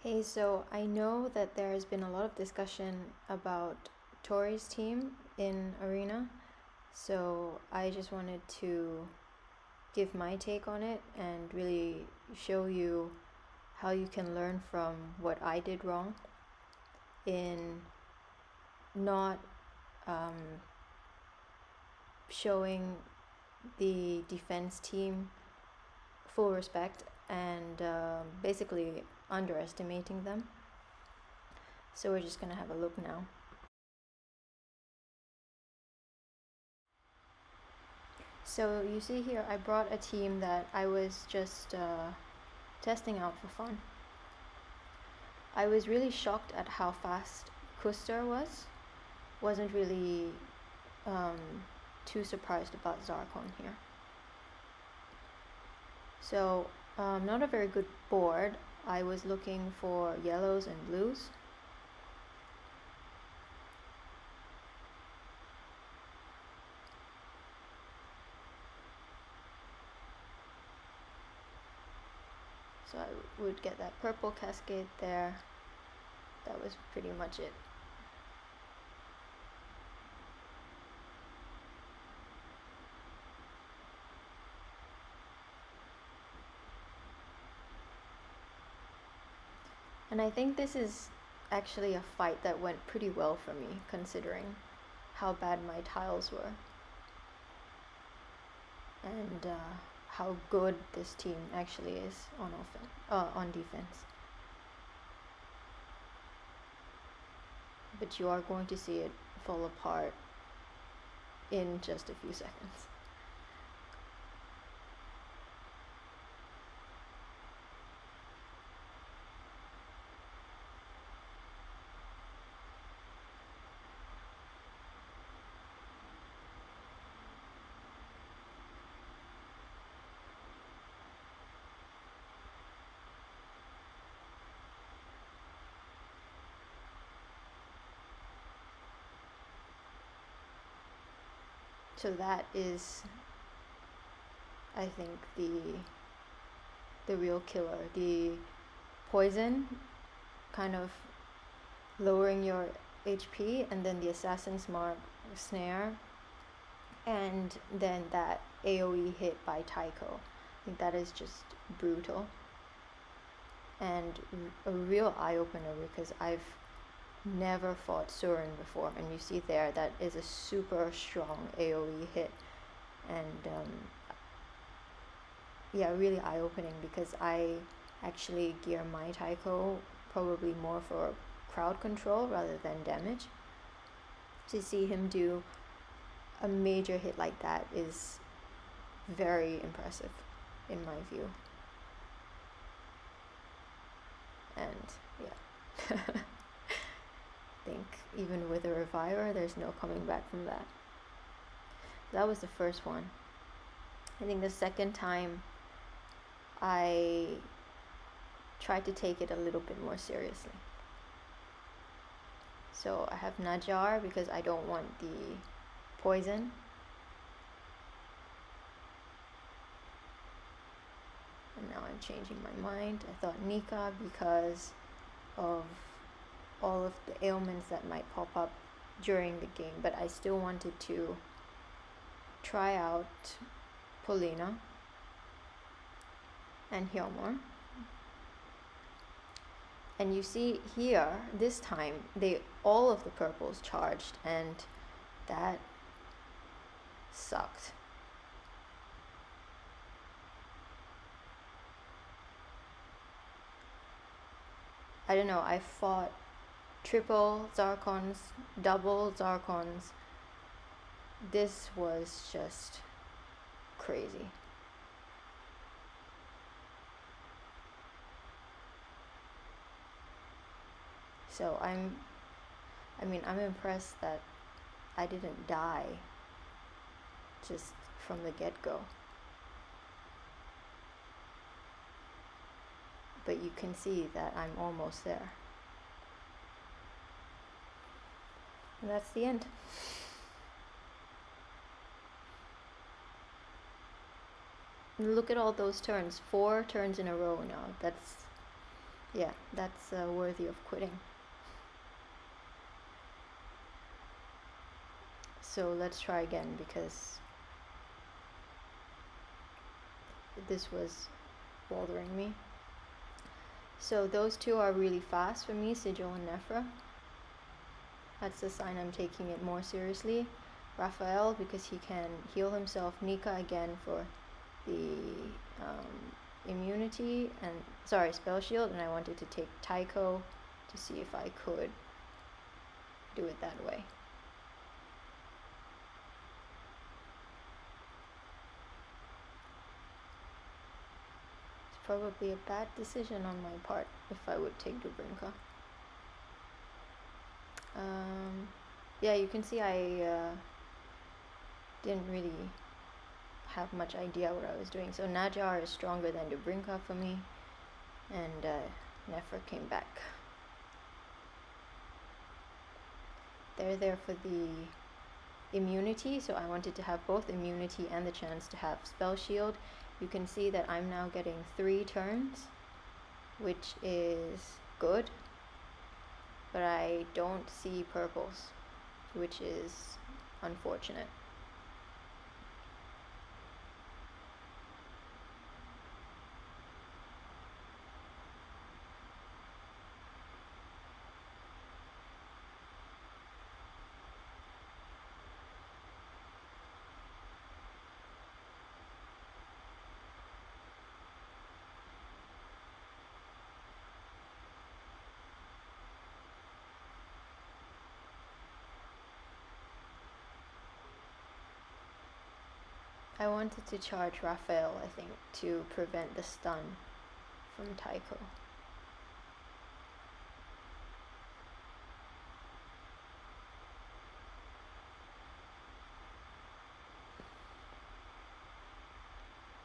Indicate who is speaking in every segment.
Speaker 1: Hey, so I know that there has been a lot of discussion about Tori's team in Arena, so I just wanted to give my take on it and really show you how you can learn from what I did wrong in not um, showing the defense team full respect and basically underestimating them. So we're just gonna have a look now. So you see here, I brought a team that I was just testing out for fun. I was really shocked at how fast CUSTER was. Wasn't really too surprised about Zarkon here. So not a very good board. I was looking for yellows and blues. So I would get that purple cascade there. That was pretty much it. And I think this is actually a fight that went pretty well for me, considering how bad my tiles were. And how good this team actually is on defense. But you are going to see it fall apart in just a few seconds. So that is, I think, the real killer. The poison kind of lowering your HP, and then the assassin's mark snare, and then that AoE hit by Taiko. I think that is just brutal and a real eye-opener, because I've never fought Surin before, and you see there that is a super strong AoE hit, and yeah, really eye-opening, because I actually gear my Taiko probably more for crowd control rather than damage. To see him do a major hit like that is very impressive in my view. And yeah. I think even with a reviver, there's no coming back from that. That was the first one. I think the second time I tried to take it a little bit more seriously. So I have Najar because I don't want the poison. And now I'm changing my mind. I thought Nika because of all of the ailments that might pop up during the game, but I still wanted to try out Polina and Hyomor. And you see here, this time, all of the purples charged, and that sucked. I don't know, I fought triple Zarkons, double Zarkons. This was just crazy. So I'm impressed that I didn't die just from the get-go. But you can see that I'm almost there. And that's the end. Look at all those turns. 4 turns in a row now. yeah, that's worthy of quitting. So let's try again, because this was bothering me. So those two are really fast for me, Sigil and Nephra. That's a sign I'm taking it more seriously. Raphael, because he can heal himself. Nika again for the immunity and spell shield, and I wanted to take Tycho to see if I could do it that way. It's probably a bad decision on my part if I would take Dubrinka. Yeah, you can see I didn't really have much idea what I was doing. So Najar is stronger than Dubrinka for me, and Nephra came back. They're there for the immunity, so I wanted to have both immunity and the chance to have spell shield. You can see that I'm now getting 3 turns, which is good, but I don't see purples, which is unfortunate. I wanted to charge Raphael, I think, to prevent the stun from Tycho.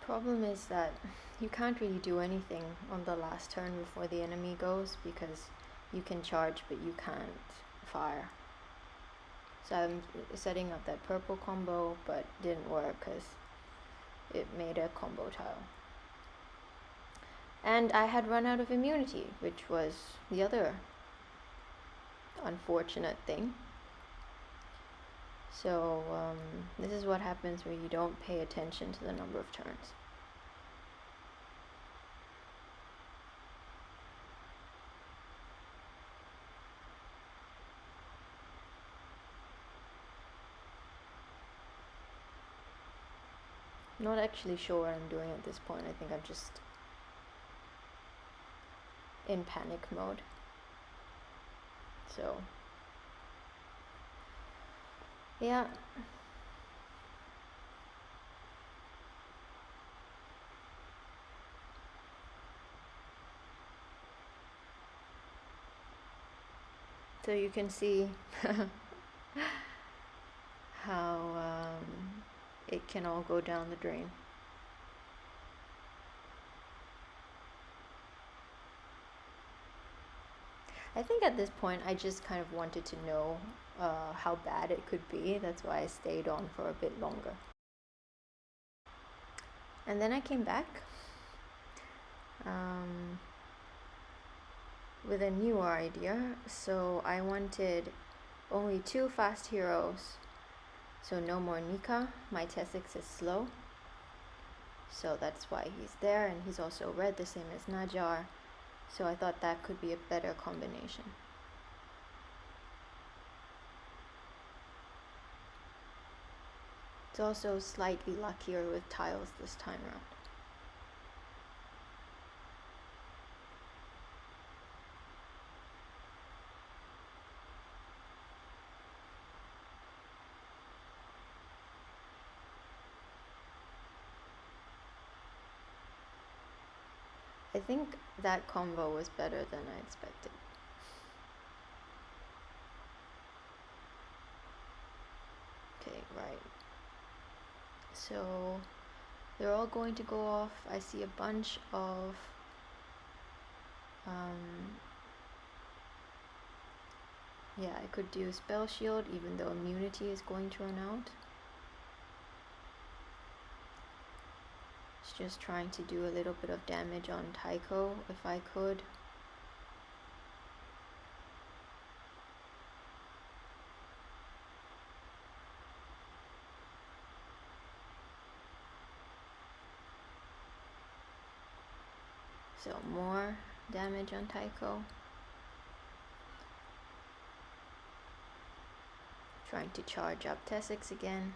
Speaker 1: Problem is that you can't really do anything on the last turn before the enemy goes, because you can charge but you can't fire. So I'm setting up that purple combo, but didn't work because it made a combo tile. And I had run out of immunity, which was the other unfortunate thing. So this is what happens when you don't pay attention to the number of turns. Not actually sure what I'm doing at this point. I think I'm just in panic mode. So yeah. So you can see how it can all go down the drain. I think at this point I just kind of wanted to know how bad it could be. That's why I stayed on for a bit longer. And then I came back with a newer idea. So I wanted only 2 fast heroes, so no more Nika. My T6 is slow, so that's why he's there, and he's also red, the same as Najar. So I thought that could be a better combination. It's also slightly luckier with tiles this time around. I think that combo was better than I expected. Okay, right. So they're all going to go off. I see a bunch of yeah, I could do spell shield even though immunity is going to run out. It's just trying to do a little bit of damage on Tycho if I could. So more damage on Tycho. Trying to charge up Tessix again.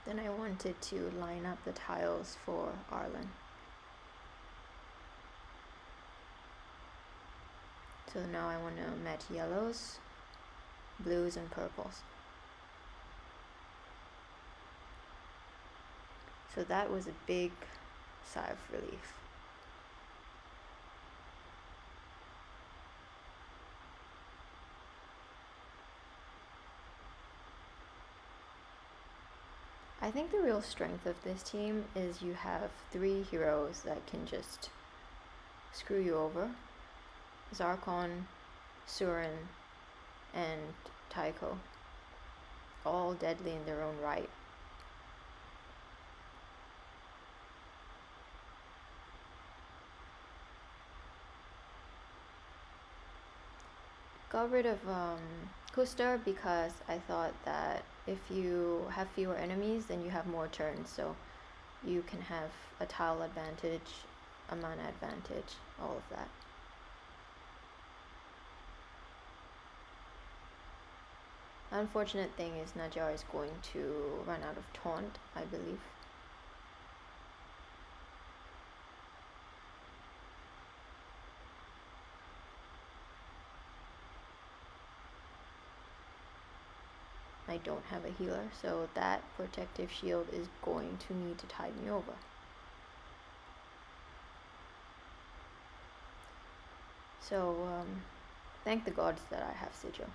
Speaker 1: Then I wanted to line up the tiles for Arlen. So now I want to match yellows, blues, and purples. So that was a big sigh of relief. I think the real strength of this team is you have 3 heroes that can just screw you over. Zarkon, Surin, and Tycho. All deadly in their own right. Got rid of CUSTER because I thought that if you have fewer enemies, then you have more turns, so you can have a tile advantage, a mana advantage, all of that. Unfortunate thing is Najjar is going to run out of taunt, I believe. I don't have a healer, so that protective shield is going to need to tide me over. So, thank the gods that I have Sigil.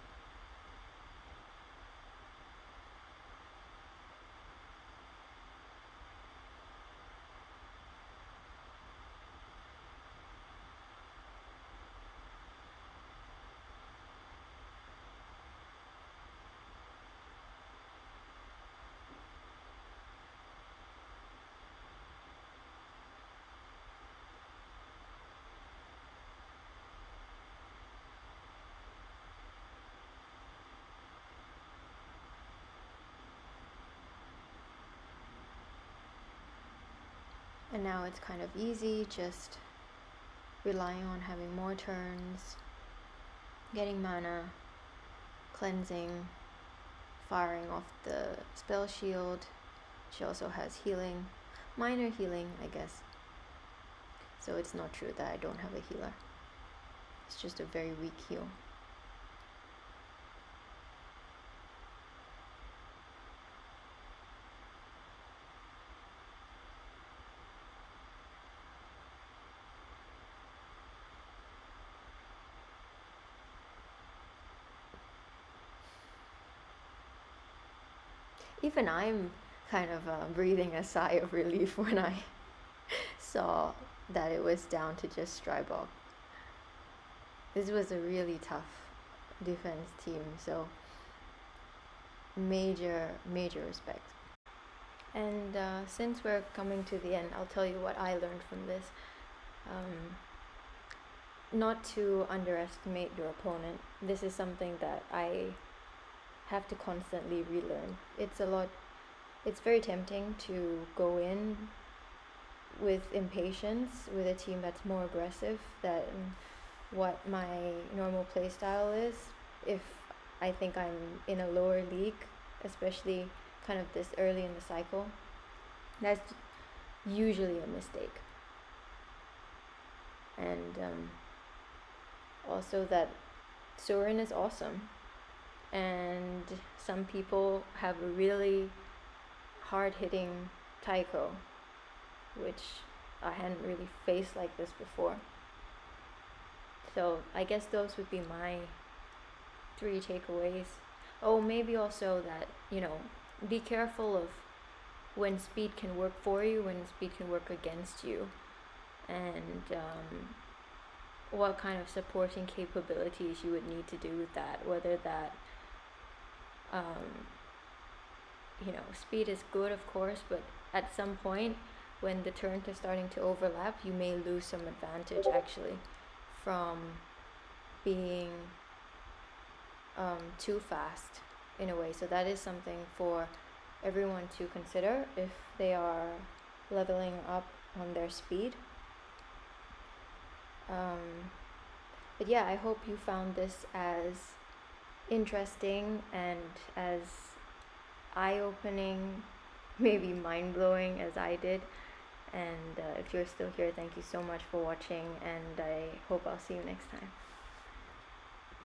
Speaker 1: And now it's kind of easy, just relying on having more turns, getting mana, cleansing, firing off the spell shield. She also has healing, minor healing, I guess. So it's not true that I don't have a healer. It's just a very weak heal. Even I'm kind of breathing a sigh of relief when I saw that it was down to just Strybog. This was a really tough defense team, so major respect. And since we're coming to the end, I'll tell you what I learned from this. Not to underestimate your opponent. This is something that I have to constantly relearn. It's very tempting to go in with impatience with a team that's more aggressive than what my normal playstyle is. If I think I'm in a lower league, especially kind of this early in the cycle, that's usually a mistake. And also that Surin is awesome, and some people have a really hard-hitting Tycho, which I hadn't really faced like this before. So I guess those would be my 3 takeaways. Oh, maybe also that, be careful of when speed can work for you, when speed can work against you, and what kind of supporting capabilities you would need to do with that, whether that speed is good, of course, but at some point when the turn is starting to overlap, you may lose some advantage actually from being too fast in a way. So that is something for everyone to consider if they are leveling up on their speed. But yeah, I hope you found this as interesting and as eye-opening, maybe mind-blowing as I did. And if you're still here, thank you so much for watching, and I hope I'll see you next time.